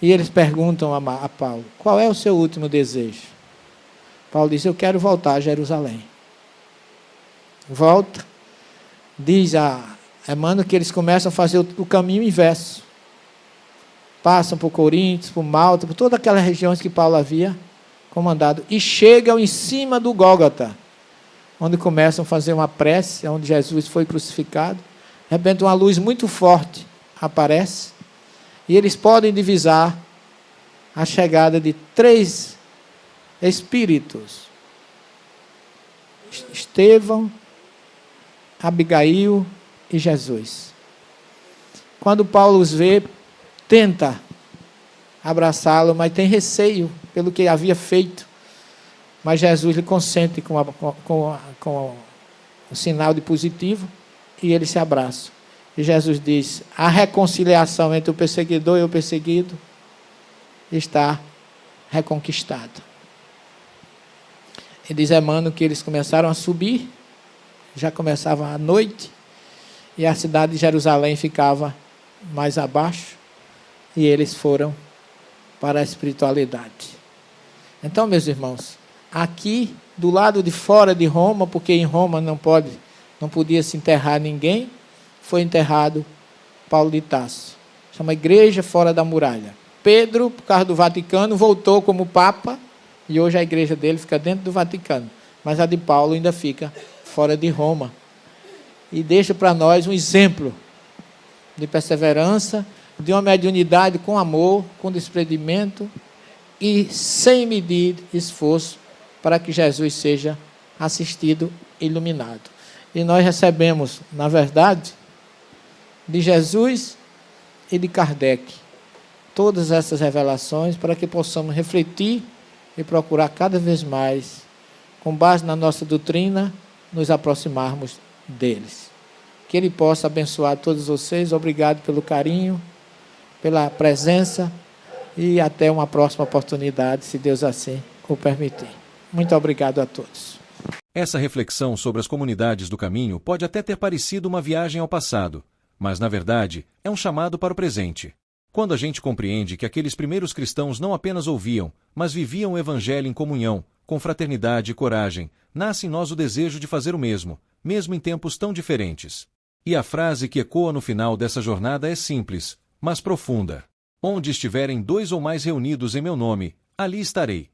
E eles perguntam a Paulo: qual é o seu último desejo? Paulo diz: eu quero voltar a Jerusalém. Volta. Diz a Emmanuel que eles começam a fazer o caminho inverso. Passam por Coríntios, por Malta, por todas aquelas regiões que Paulo havia comandado. E chegam em cima do Gólgota, onde começam a fazer uma prece, onde Jesus foi crucificado. De repente uma luz muito forte aparece. E eles podem divisar a chegada de 3 espíritos: Estevão, Abigail e Jesus. Quando Paulo os vê, tenta abraçá-lo, mas tem receio pelo que havia feito. Mas Jesus lhe consente com o sinal de positivo, e eles se abraçam. E Jesus diz: a reconciliação entre o perseguidor e o perseguido está reconquistada. E diz Emmanuel que eles começaram a subir, já começava a noite, e a cidade de Jerusalém ficava mais abaixo, e eles foram para a espiritualidade. Então, meus irmãos, aqui do lado de fora de Roma, porque em Roma não não podia se enterrar ninguém, foi enterrado Paulo de Tarso. Chama Igreja Fora da Muralha. Pedro, por causa do Vaticano, voltou como Papa, e hoje a igreja dele fica dentro do Vaticano. Mas a de Paulo ainda fica fora de Roma. E deixa para nós um exemplo de perseverança, de uma mediunidade com amor, com desprendimento e sem medir esforço para que Jesus seja assistido e iluminado. E nós recebemos, na verdade, de Jesus e de Kardec, todas essas revelações para que possamos refletir e procurar cada vez mais, com base na nossa doutrina, nos aproximarmos deles. Que Ele possa abençoar todos vocês. Obrigado pelo carinho, pela presença e até uma próxima oportunidade, se Deus assim o permitir. Muito obrigado a todos. Essa reflexão sobre as comunidades do caminho pode até ter parecido uma viagem ao passado, mas, na verdade, é um chamado para o presente. Quando a gente compreende que aqueles primeiros cristãos não apenas ouviam, mas viviam o Evangelho em comunhão, com fraternidade e coragem, nasce em nós o desejo de fazer o mesmo em tempos tão diferentes. E a frase que ecoa no final dessa jornada é simples, mas profunda. Onde estiverem 2 ou mais reunidos em meu nome, ali estarei.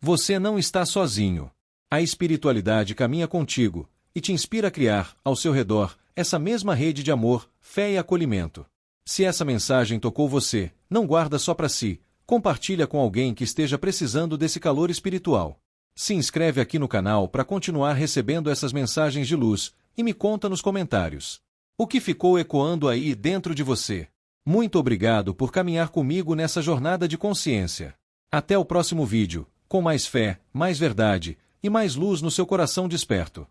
Você não está sozinho. A espiritualidade caminha contigo e te inspira a criar, ao seu redor, essa mesma rede de amor, fé e acolhimento. Se essa mensagem tocou você, não guarda só para si, compartilha com alguém que esteja precisando desse calor espiritual. Se inscreve aqui no canal para continuar recebendo essas mensagens de luz e me conta nos comentários. O que ficou ecoando aí dentro de você? Muito obrigado por caminhar comigo nessa jornada de consciência. Até o próximo vídeo, com mais fé, mais verdade e mais luz no seu coração desperto.